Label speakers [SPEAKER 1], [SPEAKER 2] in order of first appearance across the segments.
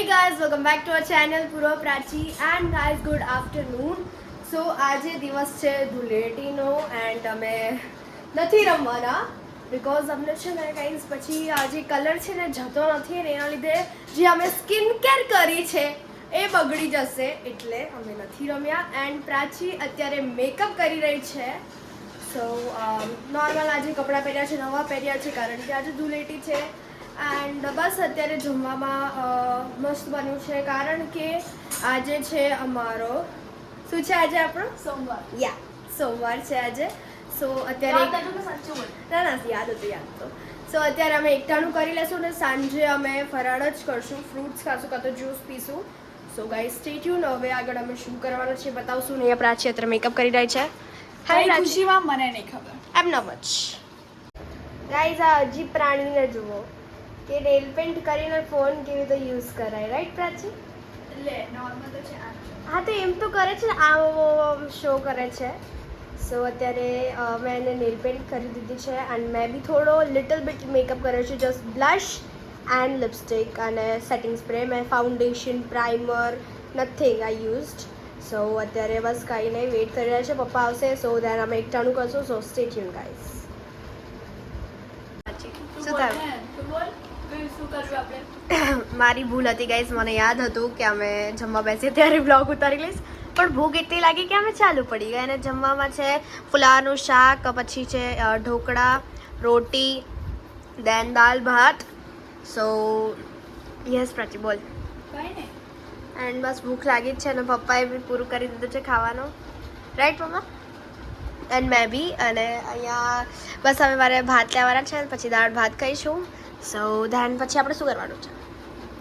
[SPEAKER 1] guys, welcome back to our channel Puro Prachi and guys good afternoon. So આજે દિવસ છે ધૂળેટીનો and અમે નથી રમવાના because અમને છે ને guys પછી આજે કલર છે ને જતો નથી અને એના લીધે જે અમે સ્કિન કેર કરી છે એ બગડી જશે એટલે અમે નથી રમ્યા and પ્રાચી અત્યારે મેકઅપ કરી રહી છે. સો નોર્મલ આજે કપડાં પહેર્યા છે, નવા પહેર્યા છે કારણ કે આજે ધૂળેટી છે. એન્ડ બસ અત્યારે જમવામાં મસ્ત બન્યું છે કારણ કે આજે છે અમારો શું છે આજે આપણો
[SPEAKER 2] સોમવાર.
[SPEAKER 1] સોમવાર છે આજે. સો અત્યારે ના યાદ હતું. સો અત્યારે અમે એકટાણું કરી લેશું ને સાંજે અમે ફરાળ જ કરશું, ફ્રૂટ્સ ખાશું કાં તો જ્યુસ પીશું. So guys stay tuned. હવે આગળ અમે શું કરવાનું છે બતાવશું. ને પ્રાચી અત્યારે મેકઅપ કરી રહી છે.
[SPEAKER 2] હાય ખુશીમાં મને નહીં ખબર.
[SPEAKER 1] એમ ન મચ ગાઈઝ આ અજીબ પ્રાણીને જુઓ કે નેલ પેન્ટ કરીને ફોન કેવી રીતે યુઝ કરાય, રાઈટ પ્રાચી?
[SPEAKER 2] લે નોર્મલ તો છે આ.
[SPEAKER 1] હા તો એમ તો કરે છે ને, આ શો કરે છે. સો અત્યારે મેં એને નેલ પેન્ટ કરી દીધી છે એન્ડ મેં બી થોડો લિટલ બિટ મેકઅપ કર્યો છે, જસ્ટ બ્લશ એન્ડ લિપસ્ટિક અને સેટિંગ સ્પ્રે. મેં ફાઉન્ડેશન, પ્રાઇમર, નથિંગ આઈ યુઝડ. સો અત્યારે બસ કાંઈ નહીં, વેઇટ કરી રહ્યા છે પપ્પા આવશે. સો દેન અમે એકટાણું કરશું. સો સ્ટે ટ્યુન ગાઈઝ. શું થયું? મારી ભૂલ હતી ગાઈઝ, મને યાદ હતું કે અમે જમવા બેસીએ ત્યારે બ્લોગ ઉતારી લઈશ પણ ભૂખ એટલી લાગી કે અમે ચાલુ પડી ગયા. અને જમવામાં છે ફુલાવાનું શાક, પછી છે ઢોકળા, રોટી, દેન દાલ ભાત. સો યસ પ્રાચી બોલ.
[SPEAKER 2] કઈ નહીં.
[SPEAKER 1] એન્ડ બસ ભૂખ લાગી જ છે અને પપ્પાએ બી પૂરું કરી દીધું છે ખાવાનું, રાઈટ પપ્પા? એન્ડ મેં બી. અને અહીંયા બસ હવે મારે ભાત લેવાના છે, પછી દાળ ભાત ખાઈશું. સો ધેન પછી આપણે શું કરવાનું છે?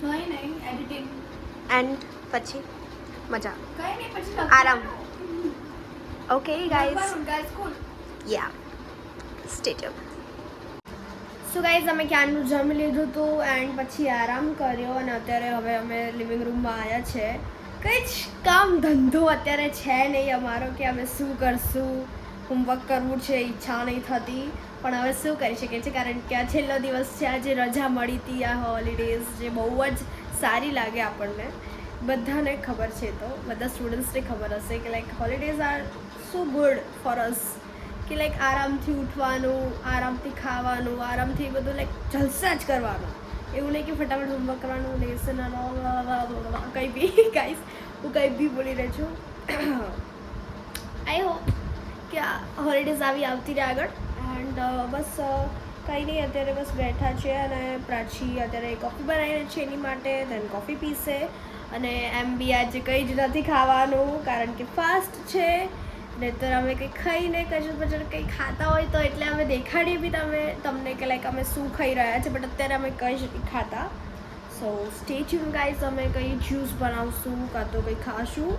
[SPEAKER 2] કઈ નહીં, એડિટિંગ.
[SPEAKER 1] એન્ડ પછી મજા,
[SPEAKER 2] કઈ નહીં પછી
[SPEAKER 1] આરામ. ઓકે ગાઈઝ,
[SPEAKER 2] ગાઈસ કુલ.
[SPEAKER 1] યા સ્ટે ટ્યુન. સો ગાઈઝ અમે ક્યારનું જમી લીધું હતું એન્ડ પછી આરામ કર્યો અને અત્યારે હવે અમે લિવિંગ રૂમમાં આવ્યા છે. કંઈ જ કામ ધંધો અત્યારે છે નહીં અમારો કે અમે શું કરશું. હોમવર્ક કરવું છે, ઈચ્છા નહીં થતી પણ હવે શું કરી શકીએ છીએ કારણ કે આ છેલ્લો દિવસ છે. આજે રજા મળી હતી, આ હોલિડેઝ જે બહુ જ સારી લાગે આપણને, બધાને ખબર છે. તો બધા સ્ટુડન્ટ્સને ખબર હશે કે like holidays are so good for us, કે લાઈક આરામથી ઉઠવાનું, આરામથી ખાવાનું, આરામથી બધું લાઈક જલસા જ કરવાનું. એવું નહીં કે ફટાફટ હોમવર્ક કરવાનું, લેસન કંઈ બી. ગાઈસ હું કંઈ બી બોલી રહી છું. આઈ હોપ કે આ હોલિડેઝ આવતી રહે આગળ. એન્ડ બસ કંઈ નહીં, અત્યારે બસ બેઠા છે અને પ્રાચી અત્યારે કોફી બનાવી રહી છે એની માટે. દેન કોફી પીશે અને એમ બી આજે કંઈ જ નથી ખાવાનું કારણ કે ફાસ્ટ છે. નહીંતર અમે કંઈ ખાઈને કચર પચર કંઈ ખાતા હોય તો એટલે અમે દેખાડીએ બી તમને કે લાઈક અમે શું ખાઈ રહ્યા છે, બટ અત્યારે અમે કંઈ જ નથી ખાતા. સો સ્ટે ટ્યુન ગાઈઝ. અમે કંઈ જ્યુસ બનાવશું કાં તો કંઈ ખાશું,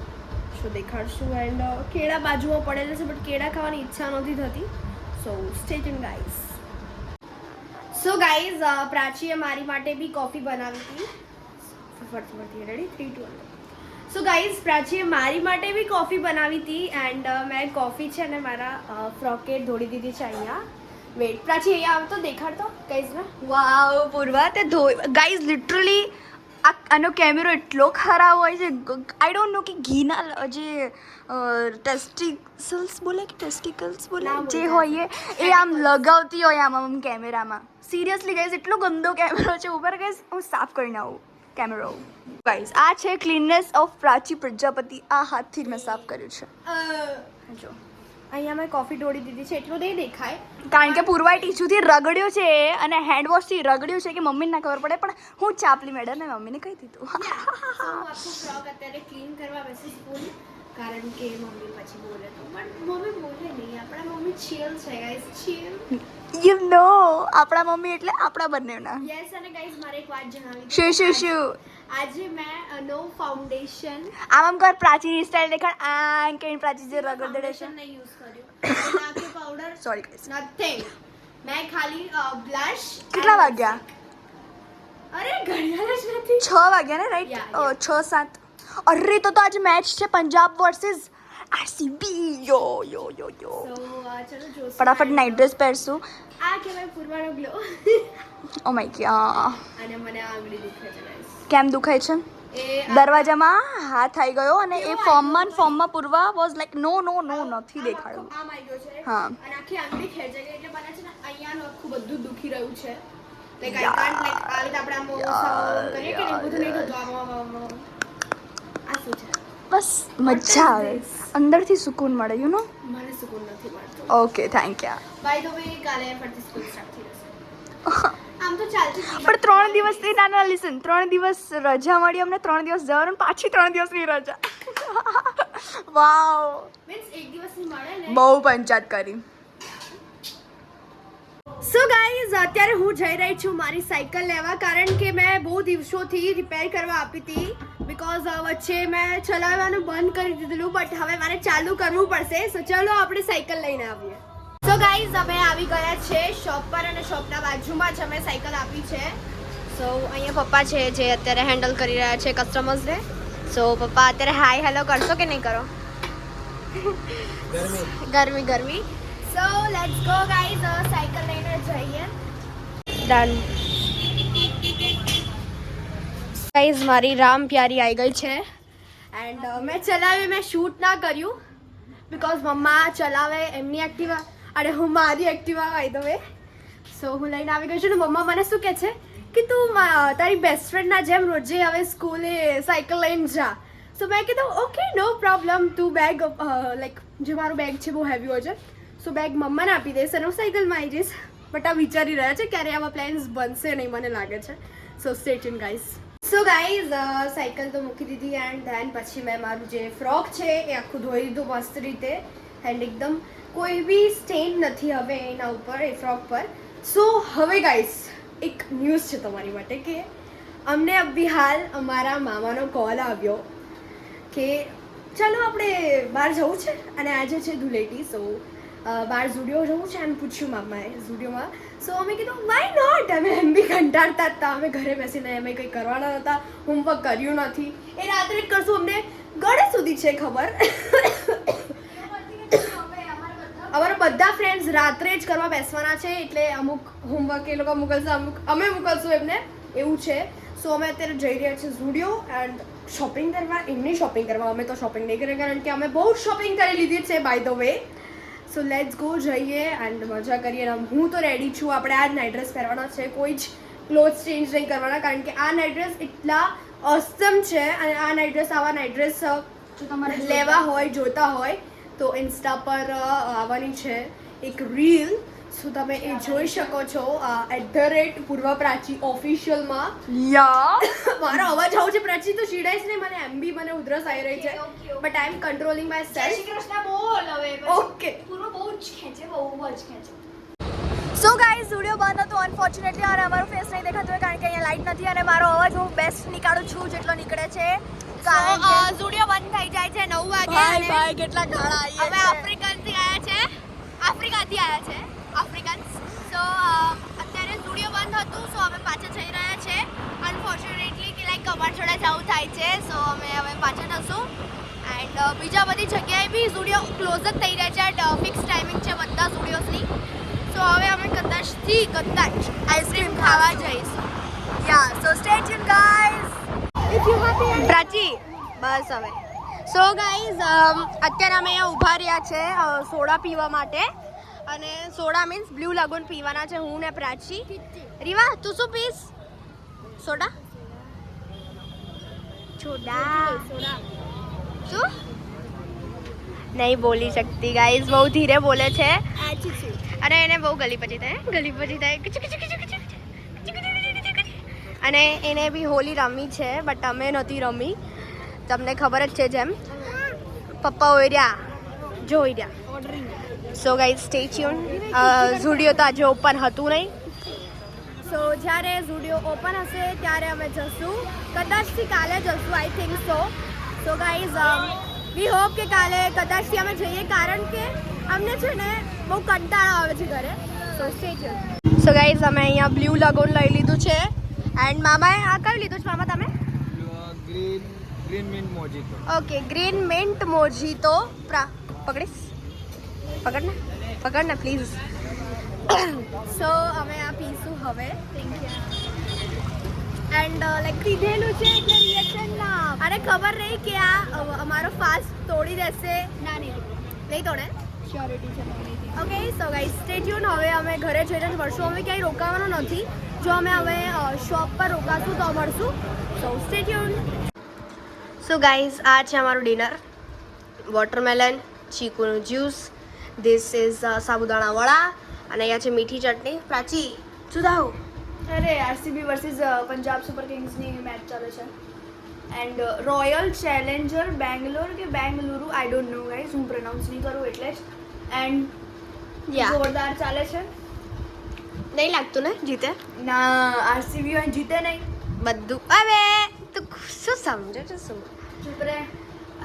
[SPEAKER 1] શું દેખાડશું. એન્ડ કેળા બાજુમાં પડેલા છે બટ કેળા ખાવાની ઈચ્છા નથી થતી. So stay tuned guys. So guys પ્રાચીએ મારી માટે બી કોફી બનાવી હતી. ફરતી રેડી 3 2 1. સો ગાઈઝ પ્રાચીએ મારી માટે બી કોફી બનાવી હતી એન્ડ મેં કોફી છે ને મારા ફ્રોકે ઢોળી દીધી છે અહીંયા. વેટ પ્રાચી અહીંયા આવતો દેખાડતો ગાઈઝને.
[SPEAKER 2] વાવ પૂર્વા તે
[SPEAKER 1] ગાઈઝ લિટરલી
[SPEAKER 2] આનો કેમેરો એટલો ખરાબ હોય છે. આઈ ડોન્ટ નો કે ઘીના જે ટેસ્ટિકલ્સ બોલે કે ટેસ્ટિકલ્સ બોલે જે હોય એ આમ લગાવતી હોય આમ કેમેરામાં. સિરિયસલી ગાઈઝ એટલો ગંદો કેમેરો છે. ઉપર ગાઈઝ હું સાફ કરીને આવું કેમેરો. ગાઈઝ આ છે ક્લીનનેસ ઓફ પ્રાચી પ્રજાપતિ. આ હાથથી જ મેં સાફ કર્યું છે. જો
[SPEAKER 1] અહીંયા મેં કોફી ઢોળી દીધી છે, એટલું નહીં દેખાય
[SPEAKER 2] કારણ કે પૂર્વાએ ટીશ્યુથી રગડ્યું છે અને હેન્ડવોશથી રગડ્યું છે કે મમ્મીને ના ખબર પડે, પણ હું ચાપલી મેડમને મમ્મીને કહી દીધું.
[SPEAKER 1] આખું ફ્રોક અત્યારે ક્લીન કરવા બેસી સ્કૂલ કારણ કે મમ્મી પછી બોલે તો, પણ મમ્મી બોલે નહીં. આપણા મમ્મી ચીલ છે ગાઈઝ, ચીલ.
[SPEAKER 2] યુ નો આપણા મમ્મી એટલે આપણા બંનેના.
[SPEAKER 1] યસ. અને ગાઈઝ મારે એક વાત જણાવી.
[SPEAKER 2] શું
[SPEAKER 1] આજે મેં નો ફાઉન્ડેશન
[SPEAKER 2] આમ કર પ્રાચીની સ્ટાઇલ દેખાડ. આ કે પ્રાચી જે રગડે છે
[SPEAKER 1] નહીં યુઝ કર્યું, નાકે પાવડર
[SPEAKER 2] સોરી ગાઈસ
[SPEAKER 1] નથિંગ. મેં ખાલી બ્લશ.
[SPEAKER 2] કેટલા વાગ્યા?
[SPEAKER 1] અરે ઘડિયાળ જ નથી.
[SPEAKER 2] 6 વાગ્યા ને રાઈટ? 6-7. અરે તો આજે મેચ છે પંજાબ વર્સિસ આરસીબી. યો યો યો યો.
[SPEAKER 1] ચલો જો
[SPEAKER 2] ફટાફટ નાઇટ ડ્રેસ પહેરશું.
[SPEAKER 1] આ કહેવાય પૂર્વાનો ગ્લો.
[SPEAKER 2] Oh my God.
[SPEAKER 1] અને મને આંગળી દુખે છે ગાઈસ.
[SPEAKER 2] કેમ દુખાય છે?
[SPEAKER 1] એ
[SPEAKER 2] દરવાજામાં હાથ આવી ગયો અને એ ફોર્મમાં પૂરવા વોઝ લાઈક નો નથી દેખાડ્યું.
[SPEAKER 1] આમ આવી ગયો છે
[SPEAKER 2] હા.
[SPEAKER 1] અને આખી આંગળી ખેંચે ગઈ એટલે મને છે ને અહીંયાનું આખું બધું દુખી રહ્યું છે. લાઈક આઈ કાન્ટ લાઈક આ રીતે આપણે આમ કરીએ કે નહીં બધું નહીં થતું આમ આ શું છે?
[SPEAKER 2] બસ મજા આવે, અંદરથી સુકૂન મળે, યુ નો.
[SPEAKER 1] મને સુકૂન નથી મળતો.
[SPEAKER 2] Okay, thank you.
[SPEAKER 1] By the way કાલે ફરીથી સ્કૂલ સ્ટાર્ટ થઈ જશે. આમ તો ચાલતી હતી,
[SPEAKER 2] પણ 3 દિવસથી ના લિસન, 3 દિવસ રજા મળી અમને, 3 દિવસ જવાનું, પાછી 3 દિવસની રજા. વાવ,
[SPEAKER 1] મીન્સ એક દિવસની મળે ને.
[SPEAKER 2] બહુ પંચાયત કરી.
[SPEAKER 1] સો ગાઈઝ અત્યારે હું જઈ રહી છું મારી સાયકલ લેવા, કારણ કે મેં બહુ દિવસોથી રિપેર કરવા આપી હતી. બિકોઝ વચ્ચે મેં ચલાવવાનું બંધ કરી દીધેલું, બટ હવે મારે ચાલુ કરવું પડશે. સો ચલો આપણે સાયકલ લઈને આવીએ. સો ગાઈઝ અમે આવી ગયા છે શોપ પર અને શોપના બાજુમાં જ અમે સાયકલ આપી છે. સો અહીંયા પપ્પા છે જે અત્યારે હેન્ડલ કરી રહ્યા છે કસ્ટમર્સને. સો પપ્પા અત્યારે હાય હેલો કરશો કે નહીં કરો? ગરમી. સો લેટ્સ ગો ગાઈઝ, સાયકલ લઈને જઈએ. ડન. ગાઈઝ મારી રામ પ્યારી આવી ગઈ છે એન્ડ મેં શૂટ ના કર્યું બિકોઝ મમ્મા ચલાવે એમની એક્ટિવા અને હું મારી એક્ટિવા આવી દઉં. સો હું લઈને આવી ગઈ છું ને મમ્મા મને શું કહે છે કે તું તારી બેસ્ટ ફ્રેન્ડના જેમ રોજે હવે સ્કૂલે સાયકલ લઈને જા. સો મેં કીધું ઓકે નો પ્રોબ્લેમ, તું બેગ લાઈક જે મારું બેગ છે બહુ હેવી હોય છે, સો બેગ મમ્માને આપી દઈશ અને હું સાયકલમાં આવી જઈશ. બટ આ વિચારી રહ્યા છે ક્યારે આવા પ્લાન્સ બનશે નહીં મને લાગે છે. સો stay tuned guys. So guys cycle તો મૂકી દીધી એન્ડ ધેન પછી મેં મારું જે ફ્રોક છે એ આખું ધોઈ દીધું મસ્ત રીતે એન્ડ એકદમ કોઈ બી સ્ટેન નથી હવે એના ઉપર, એ ફ્રોક પર. સો હવે ગાઈઝ એક ન્યૂઝ છે તમારી માટે કે અમને અભી હાલ અમારા મામાનો કોલ આવ્યો કે ચાલો આપણે બહાર જવું છે અને આજે છે ધૂળેટી. સો બહાર ઝુડિયો જવું છે એમ પૂછ્યું મામાએ ઝુડિયોમાં. સો અમે કીધું વાય નોટ, અમે એમ બી કંટાળતા હતા, અમે ઘરે બેસીને અમે કંઈ કરવાના નહોતા, હોમવર્ક કર્યું નથી, એ રાત્રે જ કરશું, અમને ગળે સુધી છે ખબર. અમારા બધા ફ્રેન્ડ્સ રાત્રે જ કરવા બેસવાના છે એટલે અમુક હોમવર્ક એ લોકો મોકલશે, અમુક અમે મોકલશું એમને, એવું છે. સો અમે અત્યારે જઈ રહ્યા છીએ ઝુડિયો એન્ડ શોપિંગ કરવા, એમની શોપિંગ કરવા. અમે તો શોપિંગ નહીં કરીએ કારણ કે અમે બહુ શોપિંગ કરી લીધી છે by the way. So let's go, જઈએ એન્ડ મજા કરીએ. હું તો રેડી છું, આપણે આ જ નાઇટ ડ્રેસ પહેરવાના છે, કોઈ જ ક્લોથ્સ ચેન્જ નહીં કરવાના કારણ કે આ નાઇટ ડ્રેસ એટલા ઓસમ છે. અને આ નાઇટ ડ્રેસ, આવા નાઇટ ડ્રેસ જો તમારે લેવા હોય, જોતા હોય તો ઇન્સ્ટા પર આવવાની છે એક રીલ. સો તમે એ જોઈ શકો છો @પૂર્વા પ્રાચી ઓફિશિયલમાં.
[SPEAKER 2] યા,
[SPEAKER 1] મારો અવાજ આવું છે પ્રાચી તો ચીડાઈશ નહીં, મને એમ બી મને ઉધરસ આવી રહી છે but I am controlling myself. Okay.
[SPEAKER 2] So guys Zudio બંધ હતો અનફોર્ચ્યુનેટલી અને અમારો ફેસ નહીં દેખાતો હોય કારણ કે અહીંયા લાઈટ નથી અને મારો અવાજ હું બેસ્ટ નીકાળું છું જેટલો નીકળે છે.
[SPEAKER 1] ઝુડિયો બંધ થઈ જાય છે 9 વાગે અને
[SPEAKER 2] ભાઈ કેટલા ગાળા
[SPEAKER 1] અમે આફ્રિકાથી આવ્યા છે આફ્રિકન્સ. સો અત્યારે ઝુડિયો બંધ હતું, સો અમે પાછા જઈ રહ્યા છે અનફોર્ચ્યુનેટલી કે લાઈક અમારા જોડે જવું થાય છે. સો અમે હવે પાછા જશું એન્ડ બીજા બધી જગ્યાએ બી ઝુડિયો ક્લોઝ જ થઈ રહ્યા છે એન્ડ ફિક્સ ટાઈમિંગ છે બધા ઝુડિયોસની. સો હવે અમે કદાચ આઈસ્ક્રીમ ખાવા જઈશું.
[SPEAKER 2] યા, સો સ્ટે ટ્યુન ગાઈઝ.
[SPEAKER 1] પ્રાચી બસ હવે. સો ગાઈઝ અત્યારે અમે અહીંયા ઊભા રહ્યા છે સોડા પીવા માટે અને સોડા મીન્સ બ્લુ લાગોન પીવાના છે હું ને પ્રાચી. રીવા તું શું પીસ? સોડા? શું નહીં બોલી શકતી ગાઈઝ, બહુ ધીરે બોલે છે અને એને બહુ ગલી પછી થાય. અને એને બી હોલી રમી છે બટ અમે નહોતી રમી, તમને ખબર જ છે જેમ. પપ્પા ઓર્યા જોઈ રહ્યા. સો ગાઈઝ સ્ટે ટ્યુન. ઝુડિયો તો આજે ઓપન હતું નહીં, સો જ્યારે ઝુડિયો ઓપન હશે ત્યારે અમે જશું, કદાચથી કાલે જશું I think so. So guys we hope કે કાલે કદાચથી અમે જઈએ કારણ કે અમને છે ને બહુ કંટાળો આવે છે ઘરે. સો સ્ટે ટ્યુન. સો ગાઈઝ અમે અહીંયા બ્લુ લગોન લઈ લીધું છે એન્ડ મામાએ આ કયું લીધું છે મામા તમે?
[SPEAKER 3] Green mint mojito.
[SPEAKER 1] Okay, green mint mojito. પકડ ને પ્લીઝ. સો અમે આ પીશું હવે. Thank you. એન્ડ લાઈક પીધેલું છે એટલે રિએક્શન ના અરે ખબર નહીં કે આ અમારો ફાસ્ટ તોડી દેશે નહીં તોડે
[SPEAKER 2] શ્યોરિટી છે
[SPEAKER 1] okay so guys stay tuned હવે અમે ઘરે જઈને જ મળશું અમે ક્યાંય રોકાવાનું નથી જો અમે હવે શોપ પર રોકાશું તો મળશું so stay tuned so guys આ છે અમારું ડિનર વોટરમેલન ચીકુનું juice this is sabudana vada અને અહીંયા છે મીઠી ચટણી પ્રાચી શું થાવ
[SPEAKER 2] અરે આરસીબી વર્સિસ પંજાબ સુપર કિંગ્સની મેચ ચાલે છે એન્ડ રોયલ ચેલેન્જર બેંગ્લોર કે Bengaluru I don't know guys હું પ્રોનાઉન્સ નહીં કરું એટલે જ એન્ડ જોરદાર ચાલે છે
[SPEAKER 1] નહીં લાગતું ને જીતે
[SPEAKER 2] ના આરસીબી હોય જીતે નહીં
[SPEAKER 1] બધું હવે તું શું સમજે છે શું
[SPEAKER 2] ચૂપ રહે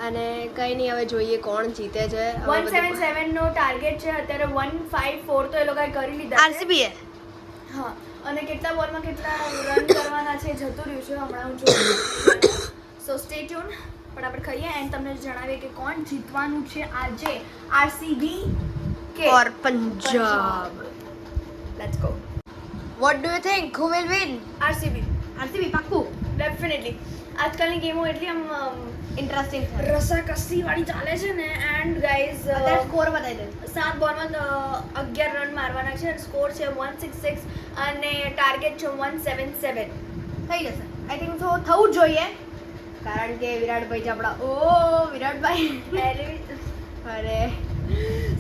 [SPEAKER 1] અને કંઈ નહીં હવે જોઈએ કોણ જીતે છે
[SPEAKER 2] 177 નો ટાર્ગેટ છે અત્યારે 154 તો એ લોકોએ કરી લીધા છે
[SPEAKER 1] આરસીબી
[SPEAKER 2] હા અને કેટલા બોલમાં કેટલા રન કરવાના છે જતું રહ્યું છે હમણાં હું જોઉં સો સ્ટે ટ્યુન પણ આપણે ખાઈએ એન્ડ તમને જણાવીએ કે કોણ જીતવાનું છે આજે આરસીબી કે
[SPEAKER 1] or Punjab
[SPEAKER 2] let's go
[SPEAKER 1] what do you think who will win
[SPEAKER 2] RCB
[SPEAKER 1] પાક્કું
[SPEAKER 2] ડેફિનેટલી આજકાલની ગેમો એટલી આમ
[SPEAKER 1] ઇન્ટરેસ્ટિંગ છે
[SPEAKER 2] રસાકસી વાળી ચાલે છે ને એન્ડ ગાઈઝ
[SPEAKER 1] અત્યારે સ્કોર બતાવી દે
[SPEAKER 2] 7 બોલમાં 11 રન મારવાના છે સ્કોર છે 166 અને ટાર્ગેટ છે 177
[SPEAKER 1] થઈ જશે આઈ થિંક તો થવું જ જોઈએ કારણ કે વિરાટભાઈ છે આપણા ઓ વિરાટભાઈ અરે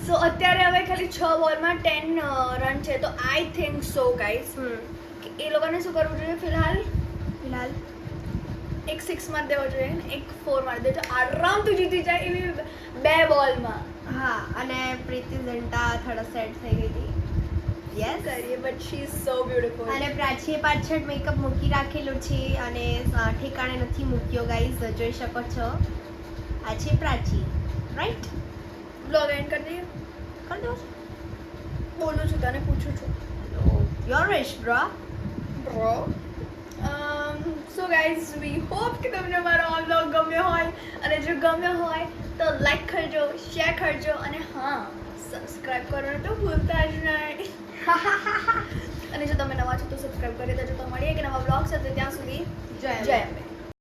[SPEAKER 2] સો અત્યારે હવે ખાલી 6 બોલમાં 10 રન છે તો આઈ થિંક સો ગાઈઝ એ લોકોને શું કરવું જોઈએ ફિલહાલ એક 6 માર દેવો જોઈએ ને એક 4 માર દેવો જોઈએ આરામથી જીતી જાય એવી 2 બોલમાં
[SPEAKER 1] હા અને પ્રીતિ ઝંટા થર્ડ સેટ થઈ ગઈ હતી યસ
[SPEAKER 2] કરીએ but she is so beautiful
[SPEAKER 1] અને પ્રાચીએ પાછળ મેકઅપ મૂકી રાખેલું છે અને ઠેકાણે નથી મૂક્યો ગાઈઝ જોઈ શકો છો આ છે પ્રાચી રાઈટ
[SPEAKER 2] બ્લોગ એન્ડ કરી દઈએ
[SPEAKER 1] કરી દો
[SPEAKER 2] બોલું છું તને પૂછું છું
[SPEAKER 1] your wish bro
[SPEAKER 2] so guys we hope કે તમને અમારો આ બ્લોગ ગમ્યો હોય અને જો ગમ્યો હોય તો લાઈક કરજો શેર કરજો અને હા સબસ્ક્રાઇબ કરવાનું તો ભૂલતા જ નહીં અને જો તમે નવા છો તો સબસ્ક્રાઇબ કરી દેજો તો મળીએ કે નવા બ્લોગ સાથે ત્યાં સુધી
[SPEAKER 1] જય
[SPEAKER 2] જય અંબે